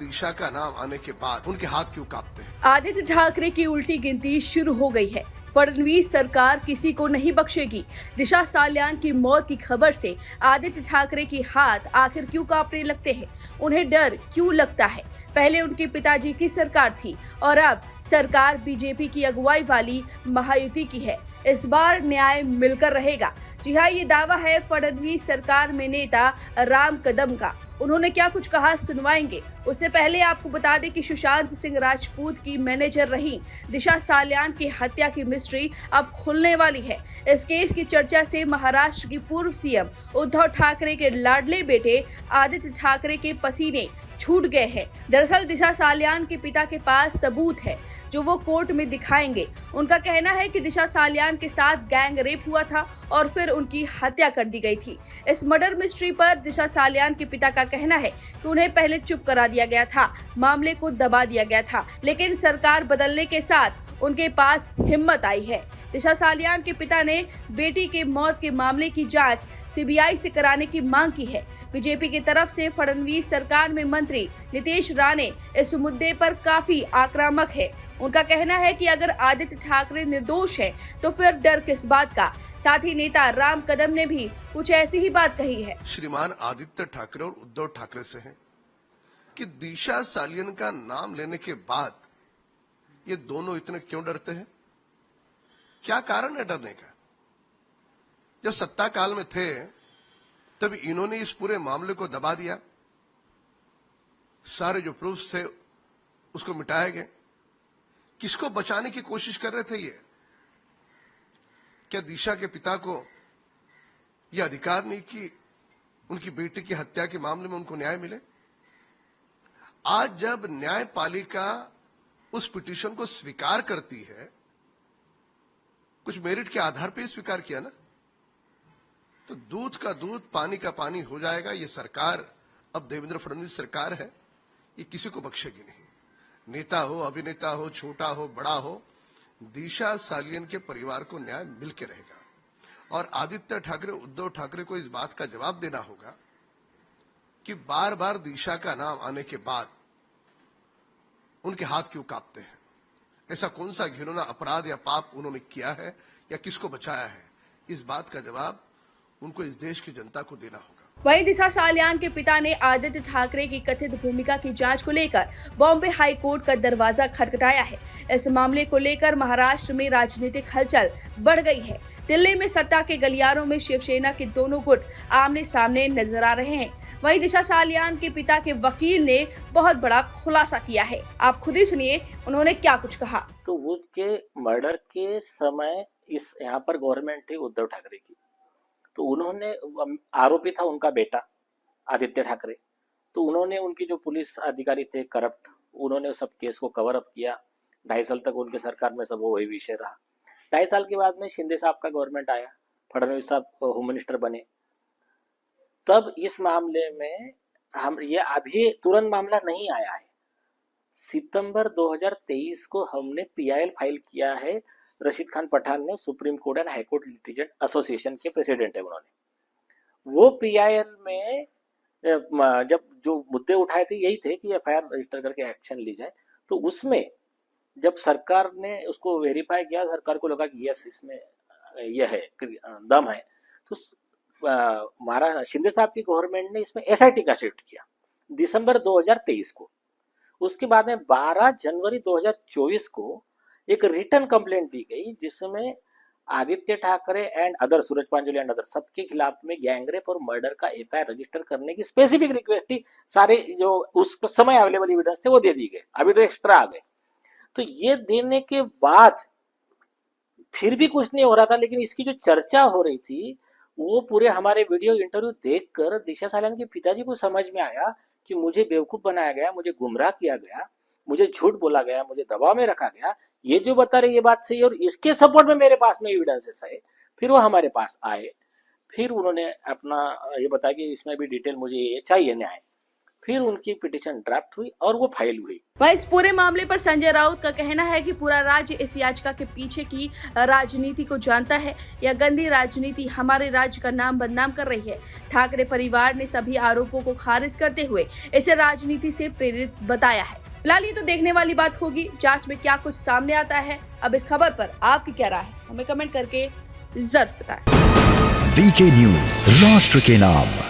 दिशा का नाम आने के बाद उनके हाथ क्यों कांपते हैं? आदित्य ठाकरे की उल्टी गिनती शुरू हो गई है। फडणवीस सरकार किसी को नहीं बख्शेगी। दिशा साल्यान की मौत की खबर से आदित्य ठाकरे के हाथ आखिर क्यों कांपने लगते हैं? उन्हें डर क्यों लगता है? पहले उनके पिताजी की सरकार थी और अब सरकार बीजेपी की अगुवाई वाली महायुति की है। इस बार न्याय मिलकर रहेगा। जी हाँ, ये दावा है फडणवीस सरकार में नेता राम कदम का। उन्होंने क्या कुछ कहा सुनवाएंगे। उससे पहले आपको बता दें कि सुशांत सिंह राजपूत की मैनेजर रही दिशा साल्यान की हत्या की मिस्ट्री अब खुलने वाली है। इस केस की चर्चा से महाराष्ट्र की पूर्व सीएम उद्धव ठाकरे के लाडले बेटे आदित्य ठाकरे के पसीने छूट गए हैं। दरअसल दिशा साल्यान के पिता के पास सबूत है जो वो कोर्ट में दिखाएंगे। उनका कहना है कि दिशा साल्यान के साथ गैंग रेप हुआ था और फिर उनकी हत्या कर दी गई थी। इस मर्डर मिस्ट्री पर दिशा साल्यान के पिता का कहना है कि उन्हें पहले चुप करा दिया गया था, मामले को दबा दिया गया था, लेकिन सरकार बदलने के साथ उनके पास हिम्मत आई है। दिशा साल्यान के पिता ने बेटी के मौत के मामले की जांच सीबीआई से कराने की मांग की है। बीजेपी की तरफ से फडणवीस सरकार में मंत्री नीतीश राणे इस मुद्दे पर काफी आक्रामक है। उनका कहना है कि अगर आदित्य ठाकरे निर्दोष है तो फिर डर किस बात का। साथ ही नेता राम कदम ने भी कुछ ऐसी ही बात कही है। श्रीमान आदित्य ठाकरे और उद्धव ठाकरे से है कि दिशा सालियन का नाम लेने के बाद ये दोनों इतने क्यों डरते हैं? क्या कारण है डरने का? जब सत्ता काल में थे तब इन्होंने इस पूरे मामले को दबा दिया, सारे जो प्रूफ्स थे उसको मिटाए गए। किसको बचाने की कोशिश कर रहे थे ये? क्या दिशा के पिता को यह अधिकार नहीं कि उनकी बेटी की हत्या के मामले में उनको न्याय मिले? आज जब न्यायपालिका उस पिटीशन को स्वीकार करती है, कुछ मेरिट के आधार पर स्वीकार किया ना, तो दूध का दूध पानी का पानी हो जाएगा। ये सरकार अब देवेंद्र फडणवीस सरकार है, ये किसी को बख्शेगी नहीं। नेता हो, अभिनेता हो, छोटा हो, बड़ा हो, दिशा सालियन के परिवार को न्याय मिल के रहेगा। और आदित्य ठाकरे, उद्धव ठाकरे को इस बात का जवाब देना होगा कि बार बार दिशा का नाम आने के बाद उनके हाथ क्यों कांपते हैं? ऐसा कौन सा घिनौना अपराध या पाप उन्होंने किया है या किसको बचाया है? इस बात का जवाब उनको इस देश की जनता को देना होगा। वहीं दिशा साल्यान के पिता ने आदित्य ठाकरे की कथित भूमिका की जांच को लेकर बॉम्बे हाई कोर्ट का दरवाजा खटखटाया है। इस मामले को लेकर महाराष्ट्र में राजनीतिक हलचल बढ़ गई है। दिल्ली में सत्ता के गलियारों में शिवसेना के दोनों गुट आमने सामने नजर आ रहे हैं। वहीं दिशा साल्यान के पिता के वकील ने बहुत बड़ा खुलासा किया है। आप खुद ही सुनिए उन्होंने क्या कुछ कहा। तो वो के मर्डर के समय इस यहाँ पर गवर्नमेंट थी उद्धव ठाकरे की, तो उन्होंने, आरोपी था उनका बेटा आदित्य ठाकरे, तो उन्होंने, उनकी जो पुलिस अधिकारी थे करप्ट, उन्होंने सब केस को कवर अप किया। 2.5 साल तक उनके सरकार में सब वही विषय रहा। 2.5 साल के बाद में शिंदे साहब का गवर्नमेंट आया, फडणवीस साहब होम मिनिस्टर बने, तब इस मामले में हम ये अभी तुरंत मामला नहीं आया है। सितंबर 2023 को हमने पीआईएल फाइल किया है। रशीद खान पठान ने, supreme court and high court litigant association के प्रेसिडेंट है उन्होंने, वो पीआईएल में जब जो मुद्दे उठाए थे यही थे कि एफआईआर रजिस्टर करके एक्शन ली जाए। तो उसमें जब सरकार ने उसको वेरीफाई किया, सरकार को लगा कि यस इसमें यह है, दम है, तो महाराष्ट्र शिंदे साहब की गवर्नमेंट ने इसमें एसआईटी का शिफ्ट किया दिसंबर 2023 को। उसके बाद में 12 जनवरी 2024 को एक रिटर्न कंप्लेंट दी गई जिसमें Aditya Thackeray and other, Suraj Pancholi and other, सबके खिलाफ में गैंगरेप और मर्डर का एफआईआर रजिस्टर करने की स्पेसिफिक रिक्वेस्ट थी। सारे जो उस समय अवेलेबल एविडेंस थे वो दे दी गए, अभी तो एक्स्ट्रा आ गए। तो ये देने के बाद फिर भी कुछ नहीं हो रहा था, लेकिन इसकी जो चर्चा हो रही थी वो पूरे हमारे वीडियो इंटरव्यू देखकर दिशा साल्यान के पिताजी को समझ में आया कि मुझे बेवकूफ बनाया गया, मुझे गुमराह किया गया, मुझे झूठ बोला गया, मुझे दबाव में रखा गया। ये जो बता रहे ये बात सही है और इसके सपोर्ट में मेरे पास में एविडेंसेस है। फिर वो हमारे पास आए, फिर उन्होंने अपना ये बताया कि इसमें भी डिटेल मुझे ये चाहिए न्याय। फिर उनकी पिटीशन ड्राफ्ट हुई और वो फाइल हुई। वहीं इस पूरे मामले पर संजय राउत का कहना है कि पूरा राज्य इस याचिका के पीछे की राजनीति को जानता है। यह गंदी राजनीति हमारे राज्य का नाम बदनाम कर रही है। ठाकरे परिवार ने सभी आरोपों को खारिज करते हुए इसे राजनीति से प्रेरित बताया है। फिलहाल ये तो देखने वाली बात होगी, जांच में क्या कुछ सामने आता है। अब इस खबर पर आपकी क्या राय है, हमें कमेंट करके जरूर बताएं। वीके न्यूज, राष्ट्र के नाम।